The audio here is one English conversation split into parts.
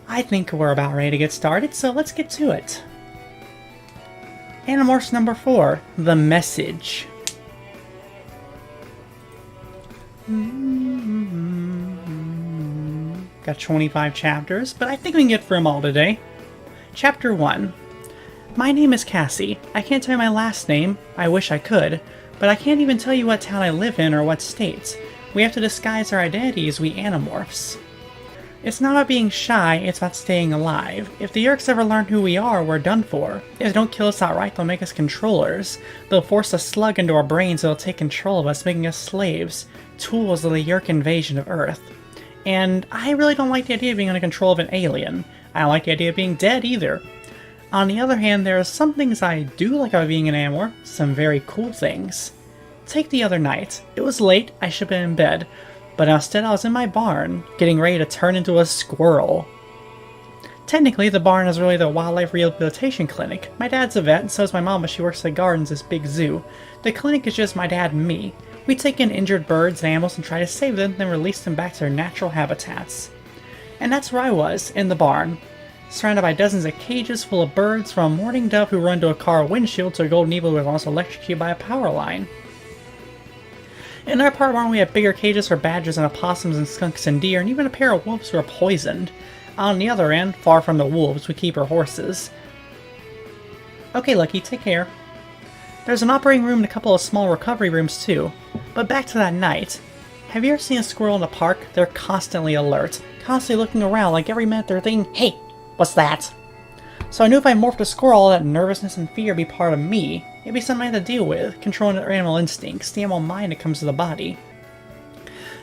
I think we're about ready to get started, so let's get to it. Animorphs number 4, The Message. Got 25 chapters, but I think we can get through them all today. Chapter 1. My name is Cassie. I can't tell you my last name. I wish I could. But I can't even tell you what town I live in or what state. We have to disguise our identities, we Animorphs. It's not about being shy, it's about staying alive. If the Yeerks ever learn who we are, we're done for. If they don't kill us outright, they'll make us controllers. They'll force a slug into our brains that'll take control of us, making us slaves. Tools of the Yeerk invasion of Earth. And I really don't like the idea of being under control of an alien. I don't like the idea of being dead either. On the other hand, there are some things I do like about being an Animorph, some very cool things. Take the other night. It was late, I should have been in bed. But instead I was in my barn, getting ready to turn into a squirrel. Technically, the barn is really the wildlife rehabilitation clinic. My dad's a vet, and so is my mom, but she works at the gardens, this big zoo. The clinic is just my dad and me. We take in injured birds and animals and try to save them, then release them back to their natural habitats. And that's where I was, in the barn. Surrounded by dozens of cages full of birds, from a mourning dove who run into a car windshield to a golden eagle who was almost electrocuted by a power line. In our part of the barn we have bigger cages for badgers and opossums and skunks and deer, and even a pair of wolves who are poisoned. On the other end, far from the wolves, we keep our horses. Okay, Lucky, take care. There's an operating room and a couple of small recovery rooms too. But back to that night. Have you ever seen a squirrel in a park? They're constantly alert, constantly looking around, like every minute they're thinking, hey, what's that? So I knew if I morphed a squirrel, all that nervousness and fear would be part of me. It'd be something I had to deal with, controlling their animal instincts, the animal mind that comes to the body.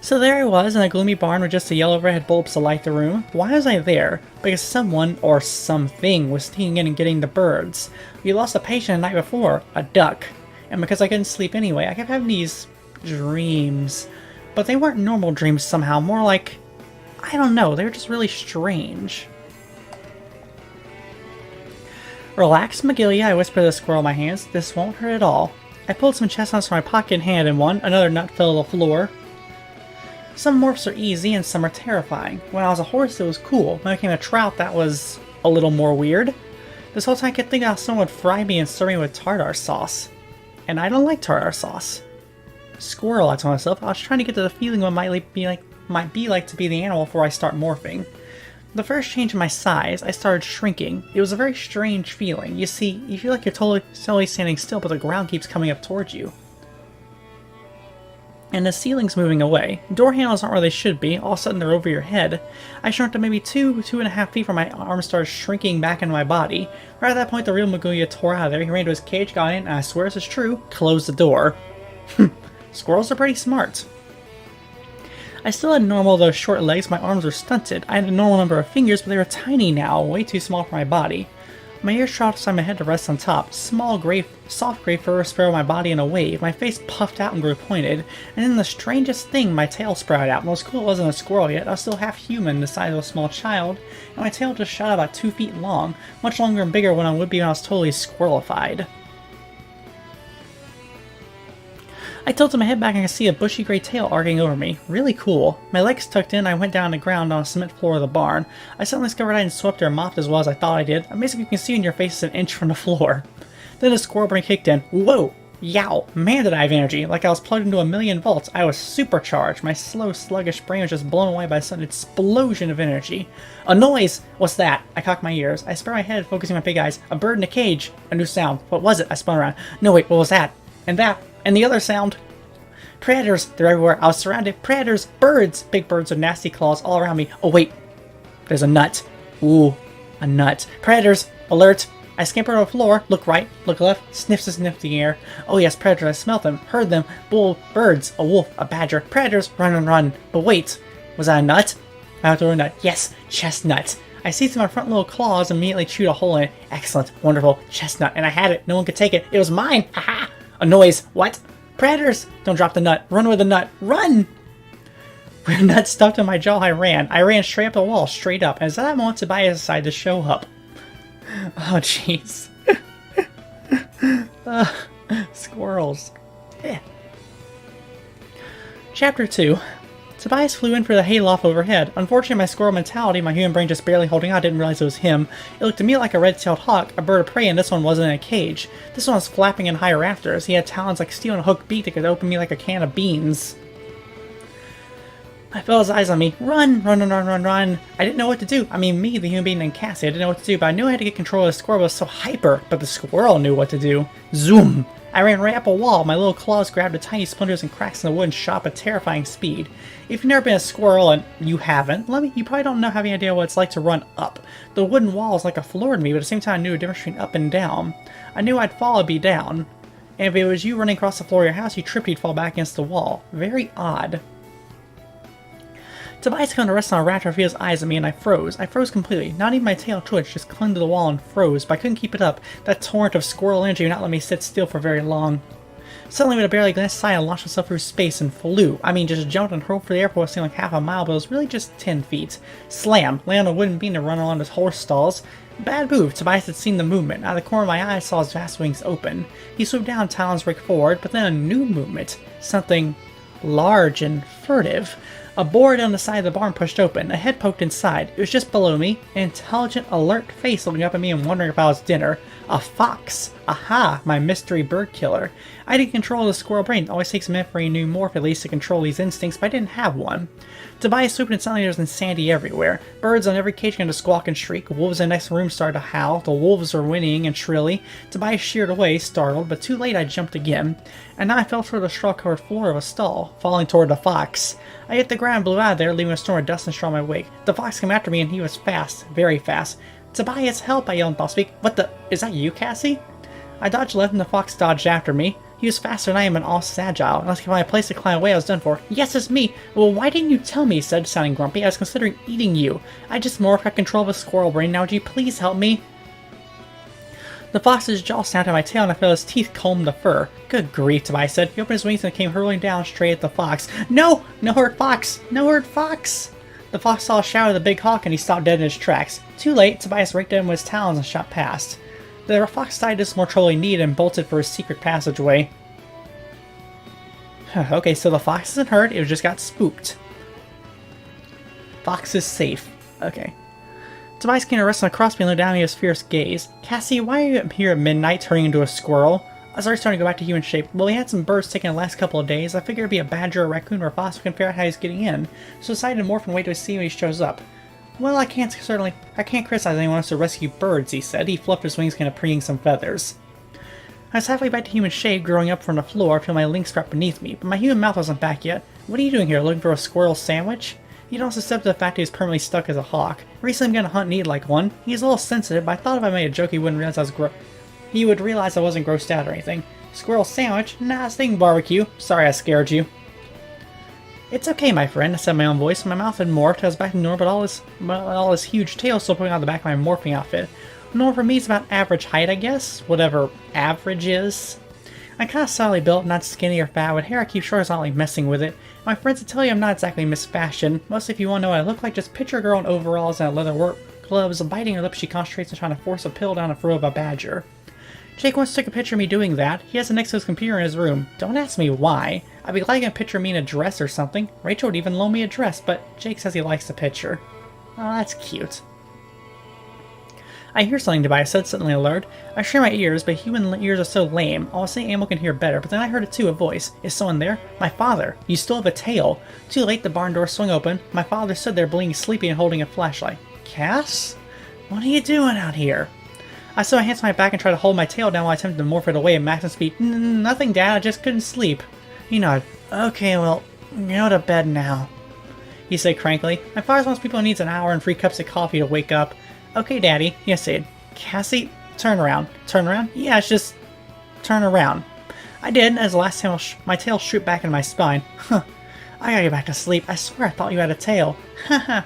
So there I was in a gloomy barn with just a yellow overhead bulbs to light the room. Why was I there? Because someone, or something, was sneaking in and getting the birds. We lost a patient the night before, a duck. And because I couldn't sleep anyway, I kept having these dreams. But they weren't normal dreams somehow, more like, I don't know, they were just really strange. Relax, Magilia, I whispered to the squirrel in my hands. This won't hurt at all. I pulled some chestnuts from my pocket and handed him one. Another nut fell to the floor. Some morphs are easy and some are terrifying. When I was a horse, it was cool. When I became a trout, that was a little more weird. This whole time I kept thinking how someone would fry me and serve me with tartar sauce. And I don't like tartar sauce. Squirrel, I told myself. I was trying to get to the feeling what might be like to be the animal before I start morphing. The first change in my size, I started shrinking. It was a very strange feeling. You see, you feel like you're totally standing still, but the ground keeps coming up towards you. And the ceiling's moving away. Door handles aren't where they should be. All of a sudden they're over your head. I shrunk to maybe 2.5 feet from my arms started shrinking back into my body. Right at that point, the real Magulia tore out of there. He ran to his cage, got in, and I swear this is true, closed the door. Squirrels are pretty smart. I still had normal, though short legs. My arms were stunted. I had a normal number of fingers, but they were tiny now, way too small for my body. My ears shot aside my head to rest on top. Small, soft gray fur spread over my body in a wave. My face puffed out and grew pointed. And then the strangest thing, my tail sprouted out. Most cool, it wasn't a squirrel yet. I was still half human, the size of a small child. And my tail just shot about 2 feet long. Much longer and bigger than I would be when I was totally squirrelified. I tilted my head back and I could see a bushy gray tail arcing over me. Really cool. My legs tucked in, I went down on the ground on the cement floor of the barn. I suddenly discovered I hadn't swept or mopped as well as I thought I did. Basically, you can see in your face an inch from the floor. Then a squirrel brain kicked in. Whoa! Yow! Man, did I have energy. Like I was plugged into 1,000,000 volts. I was supercharged. My slow, sluggish brain was just blown away by a sudden explosion of energy. A noise! What's that? I cocked my ears. I spread my head, focusing my big eyes. A bird in a cage. A new sound. What was it? I spun around. No, wait, what was that? And that. And the other sound. Predators! They're everywhere. I was surrounded. Predators! Birds! Big birds with nasty claws all around me. Oh wait. There's a nut. Ooh. A nut. Predators! Alert! I scampered on the floor. Look right. Look left. Sniff the air. Oh yes, predators. I smelled them. Heard them. Birds. A wolf. A badger. Predators! Run. But wait. Was that a nut? I threw a nut. Yes! Chestnut! I seized my front little claws and immediately chewed a hole in it. Excellent. Wonderful. Chestnut. And I had it. No one could take it. It was mine! Haha! A noise. What? Predators! Don't drop the nut. Run with the nut. Run! With a nut stuffed in my jaw, I ran. I ran straight up the wall, straight up. And as that moment, Tobias decided to show up. Oh, jeez. Squirrels. Yeah. Chapter 2. Tobias flew in for the hayloft overhead. Unfortunately, my squirrel mentality, my human brain just barely holding on, didn't realize it was him. It looked to me like a red-tailed hawk, a bird of prey, and this one wasn't in a cage. This one was flapping in high rafters. He had talons like steel and a hooked beak that could open me like a can of beans. I felt his eyes on me. Run, run, run, run, run, run. I didn't know what to do. I mean, me, the human being named Cassie, I didn't know what to do, but I knew I had to get control of the squirrel. It was so hyper, but the squirrel knew what to do. Zoom! I ran right up a wall. My little claws grabbed the tiny splinters and cracks in the wood and shot at terrifying speed. If you've never been a squirrel, and you haven't, you probably don't have any idea what it's like to run up. The wooden walls like a floor to me, but at the same time I knew the difference between up and down. I knew I'd fall, I'd be down. And if it was you running across the floor of your house, you tripped, you'd fall back against the wall. Very odd. Tobias came to rest on a rafter, his eyes at me, and I froze. I froze completely. Not even my tail twitched, just clung to the wall and froze, but I couldn't keep it up. That torrent of squirrel energy would not let me sit still for very long. Suddenly, with a barely glanced sigh, I launched myself through space and flew. I mean, just jumped and hurled for the airport, seemed like half a mile, but it was really just 10 feet. Slam! Land on a wooden beam to run along his horse stalls. Bad move. Tobias had seen the movement. Out of the corner of my eye, I saw his vast wings open. He swooped down, talons raked forward, but then a new movement. Something large and furtive. A board on the side of the barn pushed open. A head poked inside. It was just below me. An intelligent, alert face looking up at me and wondering if I was dinner. A fox. Aha! My mystery bird killer. I didn't control the squirrel brain. It always takes a minute for a new morph at least to control these instincts, but I didn't have one. Tobias swooped and suddenly there was insanity everywhere. Birds on every cage began to squawk and shriek. Wolves in the next room started to howl. The wolves were whinnying and shrilly. Tobias sheared away, startled, but too late I jumped again. And now I fell toward the straw-covered floor of a stall, falling toward the fox. I hit the ground and blew out of there, leaving a storm of dust and straw in my wake. The fox came after me and he was fast, very fast. Tobias, help! I yelled in Boss Speak. What the? Is that you, Cassie? I dodged left and the fox dodged after me. He was faster than I am and also agile. Unless I could find a place to climb away, I was done for. Yes, it's me! Well, why didn't you tell me? He said, sounding grumpy. I was considering eating you. I just morphed, got control of a squirrel brain. Now would you please help me? The fox's jaw snapped at my tail and I felt his teeth comb the fur. Good grief, Tobias said. He opened his wings and came hurling down straight at the fox. No! No hurt fox! No hurt fox! The fox saw a shadow of the big hawk and he stopped dead in his tracks. Too late, Tobias raked at him with his talons and shot past. The fox died just more trouble he needed and bolted for his secret passageway. Okay, so the fox isn't hurt, it just got spooked. Fox is safe. Okay. Tobias came to rest on a crossbeam and looked down at me with his fierce gaze. Cassie, why are you here at midnight turning into a squirrel? I was already starting to go back to human shape. Well, we had some birds taken the last couple of days. I figured it'd be a badger, a raccoon, or a fox. We can figure out how he's getting in. So I decided to morph and wait to see when he shows up. Well, I can't criticize anyone else to rescue birds, he said. He fluffed his wings, kind of preening some feathers. I was halfway back to human shape, growing up from the floor, feeling my lynx wrapped beneath me, but my human mouth wasn't back yet. What are you doing here, looking for a squirrel sandwich? He'd also accepted the fact he was permanently stuck as a hawk. Recently I'm gonna hunt and eat like one. He's a little sensitive, but I thought if I made a joke he wouldn't realize he would realize I wasn't grossed out or anything. Squirrel sandwich? Nah, it's thinking barbecue. Sorry I scared you. It's okay, my friend, I said in my own voice. My mouth had morphed, I was back to normal, but all his huge tail still poking out the back of my morphing outfit. Normal for me is about average height, I guess. Whatever average is. I'm kind of solidly built, not skinny or fat. With hair I keep short, it's not like messing with it. My friends would tell you I'm not exactly Miss Fashion. Mostly if you want to know what I look like, just picture a girl in overalls and leather work gloves. Biting her lips, she concentrates on trying to force a pill down the throat of a badger. Jake once took a picture of me doing that. He has it next to his computer in his room. Don't ask me why. I'd be glad to get a picture of me in a dress or something. Rachel would even loan me a dress, but Jake says he likes the picture. Oh, that's cute. I hear something, Tobias said, suddenly alert. I strain my ears, but human ears are so lame. I was saying animal can hear better, but then I heard it too, a voice. Is someone there? My father. You still have a tail. Too late, the barn door swung open. My father stood there, blinking sleepy and holding a flashlight. Cass? What are you doing out here? I saw my hands on my back and tried to hold my tail down while I attempted to morph it away at maximum speed. Nothing, Dad. I just couldn't sleep. He nodded. Okay, well, go to bed now, he said crankily. My father wants people who needs an hour and 3 cups of coffee to wake up. Okay, Daddy. Yes, said. Cassie, turn around. Turn around? Yeah, it's just turn around. I did, as the last time my tail shoot back into my spine. Huh. I gotta get back to sleep. I swear I thought you had a tail. Haha.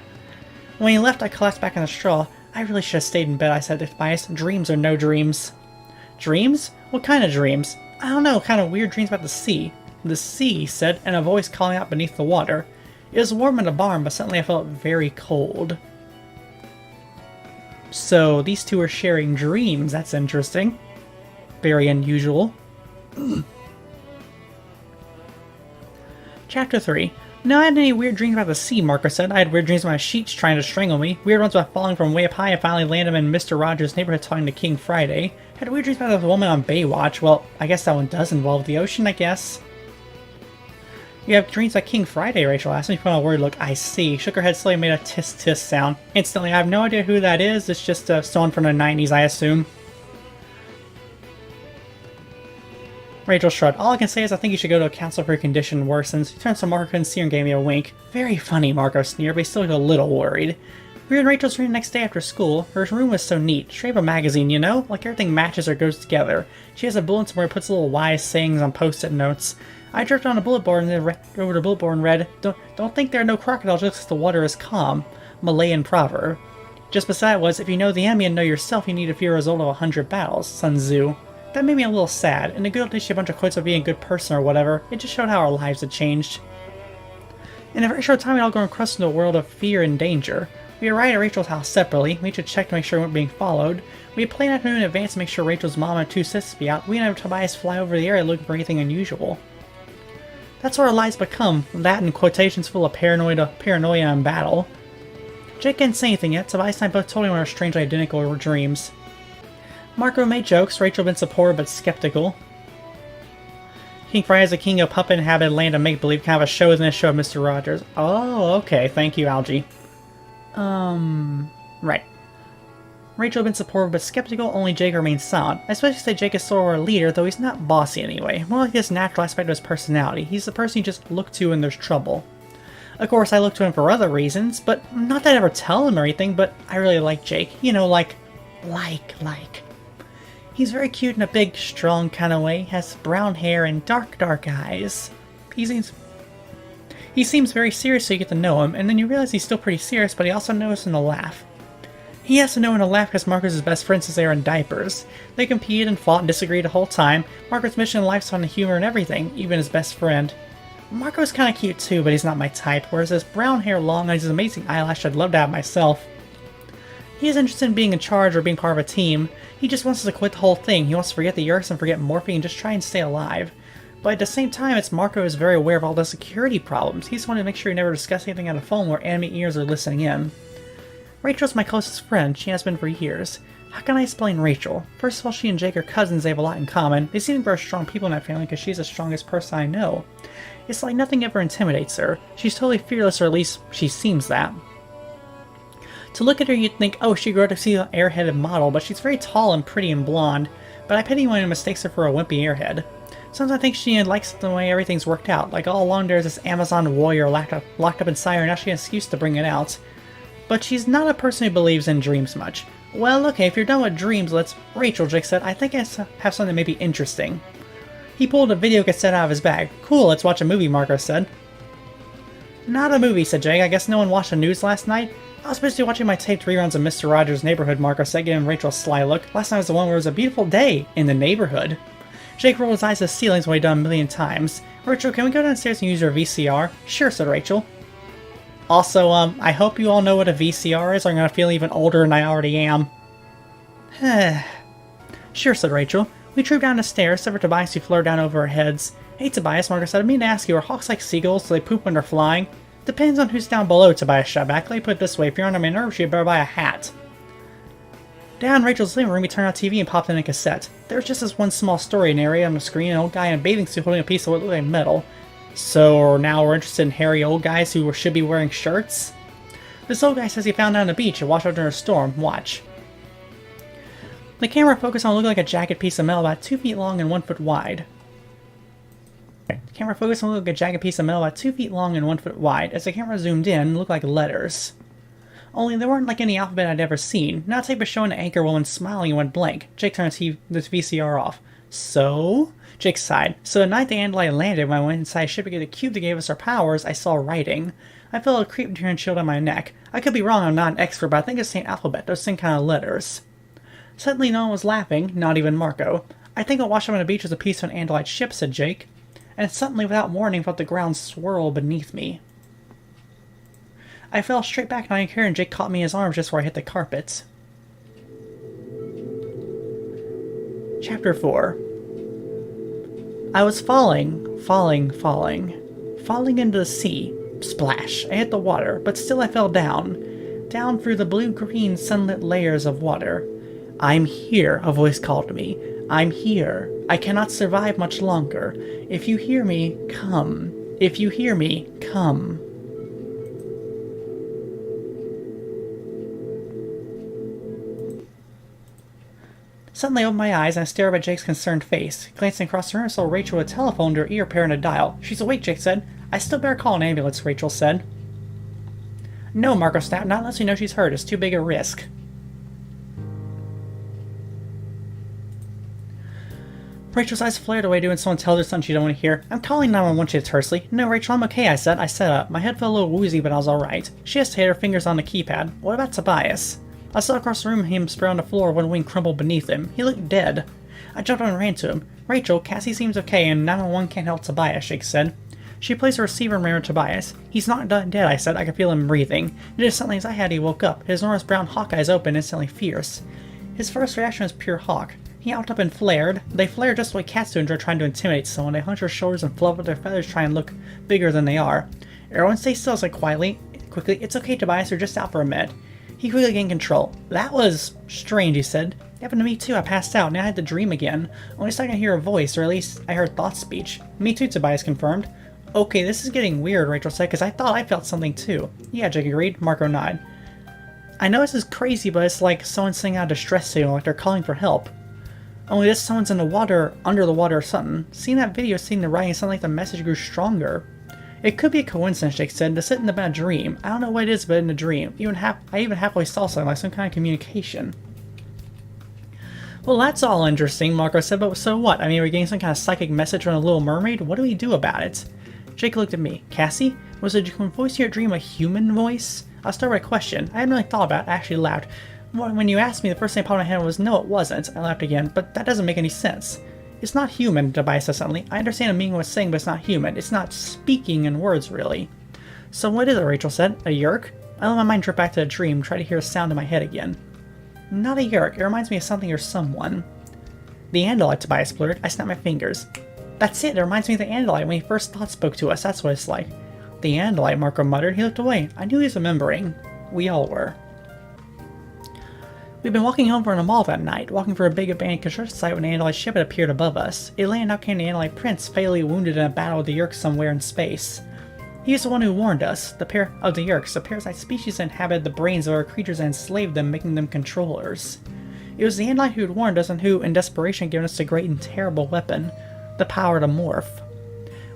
When he left, I collapsed back in the straw. I really should have stayed in bed, I said to Tobias. Dreams or no dreams. Dreams? What kind of dreams? I don't know, kind of weird dreams about the sea. The sea, he said, and a voice calling out beneath the water. It was warm in the barn, but suddenly I felt very cold. So, these two are sharing dreams. That's interesting. Very unusual. Chapter 3. No, I had any weird dreams about the sea, Marco said. I had weird dreams about sheets trying to strangle me, weird ones about falling from way up high and finally landing in Mr. Rogers' neighborhood talking to King Friday. I had weird dreams about the woman on Baywatch. Well, I guess that one does involve the ocean, I guess. You have dreams like King Friday, Rachel asked me. Put on a word look. I see. Shook her head slowly and made a tisk-tisk sound. Instantly, I have no idea who that is. It's just someone from the 90s, I assume. Rachel shrugged. All I can say is I think you should go to a counselor if your condition worsens. He turned to Marco and Seer and gave me a wink. Very funny, Marco sneered, but he still looked a little worried. We were in Rachel's room the next day after school. Her room was so neat. Straight up a magazine, you know? Like everything matches or goes together. She has a bulletin where it puts little wise sayings on post-it notes. I drifted on a bullet board and then read over the bullet board and read, Don't think there are no crocodiles just 'cause the water is calm. Malayan proverb. Just beside it was, if you know the enemy and know yourself, you need to fear a result of 100 battles. Sun Tzu. That made me a little sad. In the good old days, she had a bunch of quotes of being a good person or whatever. It just showed how our lives had changed. In a very short time, we all grown accustomed to a world of fear and danger. We arrived at Rachel's house separately. We each had checked to make sure we weren't being followed. We had planned out in advance to make sure Rachel's mom and two sisters would be out. We and Tobias fly over the area looking for anything unusual. That's what our lives become. That and quotations full of paranoia and battle. Jake didn't say anything yet. Tobias and I both told him we were strangely identical dreams. Marco made jokes. Rachel had been supportive but skeptical. King Friday is a king of puppet inhabited land of make-believe, kind of a show within a show of Mr. Rogers. Oh, okay. Thank you, Algie. Right. Rachel had been supportive but skeptical, only Jake remained silent. I especially say Jake is sort of a leader, though he's not bossy anyway. More like this natural aspect of his personality. He's the person you just look to when there's trouble. Of course, I look to him for other reasons, but not that I ever tell him or anything, but I really like Jake. You know, like. He's very cute in a big, strong kind of way, has brown hair and dark eyes. He seems very serious so you get to know him, and then you realize he's still pretty serious, but he also knows when to laugh. He has to know when to laugh because Marco's his best friend since they were in diapers. They competed and fought and disagreed the whole time. Marco's mission in life is fun humor and everything, even his best friend. Marco's kind of cute too, but he's not my type, whereas his brown hair, long eyes, his amazing eyelash I'd love to have myself. He is interested in being in charge or being part of a team. He just wants us to quit the whole thing. He wants to forget the Yerks and forget morphing and just try and stay alive. But at the same time, it's Marco is very aware of all the security problems. He just wanted to make sure he never discuss anything on the phone where enemy ears are listening in. Rachel's my closest friend. She has been for years. How can I explain Rachel? First of all, she and Jake are cousins. They have a lot in common. They seem very strong people in that family because she's the strongest person I know. It's like nothing ever intimidates her. She's totally fearless, or at least she seems that. To look at her, you'd think, oh, she grew up to see an airheaded model, but she's very tall and pretty and blonde. But I pity anyone who mistakes her for a wimpy airhead. Sometimes I think she likes the way everything's worked out. Like all along there's this Amazon warrior locked up inside her, and now she has an excuse to bring it out. But she's not a person who believes in dreams much. Well, okay, if you're done with dreams, let's... Rachel, Jake said, I think I have something maybe interesting. He pulled a video cassette out of his bag. Cool, let's watch a movie, Marco said. Not a movie, said Jake. I guess no one watched the news last night? I was busy watching my taped reruns of Mr. Rogers' Neighborhood, Marco said, giving Rachel a sly look. Last night was the one where it was a beautiful day in the neighborhood. Jake rolled his eyes to the ceilings what he'd done a million times. Rachel, can we go downstairs and use your VCR? Sure, said Rachel. Also, I hope you all know what a VCR is, or I'm gonna feel even older than I already am. Sure, said Rachel. We trooped down the stairs, except for Tobias who flirted down over our heads. Hey, Tobias, Marco said, I mean to ask you, are hawks like seagulls, so they poop when they're flying? Depends on who's down below, Tobias shot back. Let me put it this way, if you're on my nerves, you better buy a hat. Down in Rachel's living room, we turned on TV and popped in a cassette. There was just this one small story narrated on the screen, an old guy in a bathing suit holding a piece of what looked like metal. So now we're interested in hairy old guys who should be wearing shirts? This old guy says he found out on the beach and washed out during a storm. Watch. The camera focused on what looked like a jagged piece of metal about 2 feet long and 1 foot wide. The camera focused on what looked like a jagged piece of metal about 2 feet long and 1 foot wide. As the camera zoomed in, it looked like letters. Only there weren't like any alphabet I'd ever seen. Not type of showing an anchor woman smiling and went blank. Jake turned the VCR off. So? Jake sighed. So the night the Andalite landed, when I went inside a ship to get a cube that gave us our powers, I saw writing. I felt a creep between and chilled on my neck. I could be wrong, I'm not an expert, but I think it's the same alphabet, those same kind of letters. Suddenly no one was laughing, not even Marco. I think what washed up on the beach was a piece of an Andalite ship, said Jake. And suddenly, without warning, felt the ground swirl beneath me. I fell straight back and I didn't care, and Jake caught me in his arms just where I hit the carpet. Chapter 4. I was falling into the sea. Splash! I hit the water, but still I fell down. Down through the blue-green sunlit layers of water. I'm here, a voice called me. I'm here. I cannot survive much longer. If you hear me, come. If you hear me, come. Suddenly I opened my eyes and I stared up at Jake's concerned face. Glancing across the room, I saw Rachel with a telephone to her ear preparing to dial. She's awake, Jake said. I still better call an ambulance, Rachel said. No, Marco snapped, not unless we know she's hurt. It's too big a risk. Rachel's eyes flared away doing someone tells her something she don't want to hear. I'm calling 911, she said tersely. No, Rachel, I'm okay, I said. I sat up. My head felt a little woozy, but I was alright. She hesitated, her fingers on the keypad. What about Tobias? I saw across the room him spread on the floor, one wing crumbled beneath him. He looked dead. I jumped up and ran to him. Rachel, Cassie seems okay, and 911 can't help Tobias, Jake said. She placed her receiver and ran to Tobias. He's not dead, I said. I could feel him breathing. It is something as I had, he woke up. His enormous brown hawk eyes open, instantly fierce. His first reaction was pure hawk. He hopped up and flared. They flared just the way cats do when they're trying to intimidate someone. They hunch their shoulders and fluff with their feathers, try and look bigger than they are. Everyone stay still, I said quickly. It's okay, Tobias, we're just out for a minute. He quickly gained control. That was strange, he said. It happened to me too. I passed out. Now I had to dream again. Only so I can hear a voice, or at least I heard thought speech. Me too, Tobias confirmed. Okay, this is getting weird, Rachel said, because I thought I felt something too. Yeah, Jake agreed. Marco nodded. I know this is crazy, but it's like someone sending out a distress signal, like they're calling for help. Only this someone's in the water, under the water or something. Seeing that video, seeing the writing, sounded like the message grew stronger. It could be a coincidence, Jake said, to sit in a dream. I don't know what it is, but in a dream. I even halfway saw something, like some kind of communication. Well, that's all interesting, Marco said, but so what? I mean, are we getting some kind of psychic message from a little mermaid? What do we do about it? Jake looked at me. Cassie? Was the voice in your dream a human voice? I'll start with a question. I hadn't really thought about it. I actually laughed. When you asked me, the first thing that popped in my head was, no, it wasn't. I laughed again, but that doesn't make any sense. It's not human, Tobias said suddenly. I understand the meaning of what it's saying, but it's not human. It's not speaking in words, really. So what is it, Rachel said. A yerk? I let my mind drift back to the dream, try to hear a sound in my head again. Not a yerk. It reminds me of something or someone. The Andalite, Tobias blurted. I snapped my fingers. That's it. It reminds me of the Andalite when he first thought spoke to us. That's what it's like. The Andalite, Marco muttered. He looked away. I knew he was remembering. We all were. We'd been walking home from the mall that night, walking for a big abandoned construction site when an Andalite ship had appeared above us. It landed out came the Andalite prince, fatally wounded in a battle with the Yerks somewhere in space. He was the one who warned us, the Yerks, a parasite species that inhabited the brains of our creatures and enslaved them, making them controllers. It was the Andalite who had warned us and who, in desperation, had given us the great and terrible weapon, the power to morph.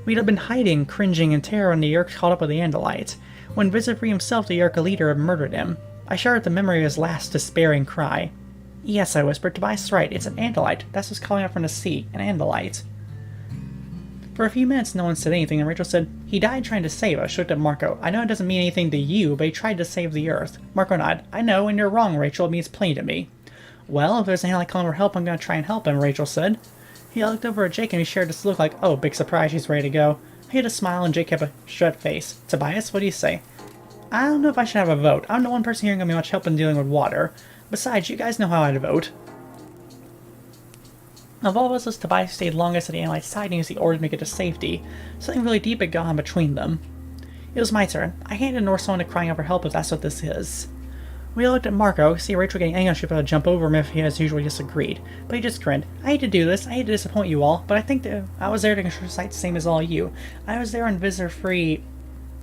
We'd have been hiding, cringing in terror when the Yerk caught up with the Andalite. When Visifree himself, the Yerk leader, had murdered him. I shuddered at the memory of his last despairing cry. Yes, I whispered. Tobias is right. It's an Andalite. That's what's calling out from the sea. An Andalite. For a few minutes, no one said anything, and Rachel said, He died trying to save us. She looked at Marco. I know it doesn't mean anything to you, but he tried to save the Earth. Marco nodded. I know, and you're wrong, Rachel. It means plain to me. Well, if there's an Andalite calling for help, I'm going to try and help him, Rachel said. He looked over at Jake, and he shared this look like, oh, big surprise, she's ready to go. He had a smile, and Jake kept a shut face. Tobias, what do you say? I don't know if I should have a vote. I'm the one person here going to be much help in dealing with water. Besides, you guys know how I'd vote. Of all of us, Tobias stayed longest at the Andalite's side and used the oars to make it to safety. Something really deep had gone between them. It was my turn. I can't ignore someone crying out for help if that's what this is. We all looked at Marco, see Rachel getting angry, and she thought to jump over him if he as usual disagreed. But he just grinned. I hate to do this, I hate to disappoint you all, but I think that I was there to construct a site the same as all you. I was there on Visifree.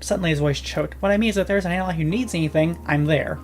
Suddenly his voice choked. What I mean is that if there's an Andalite who needs anything, I'm there.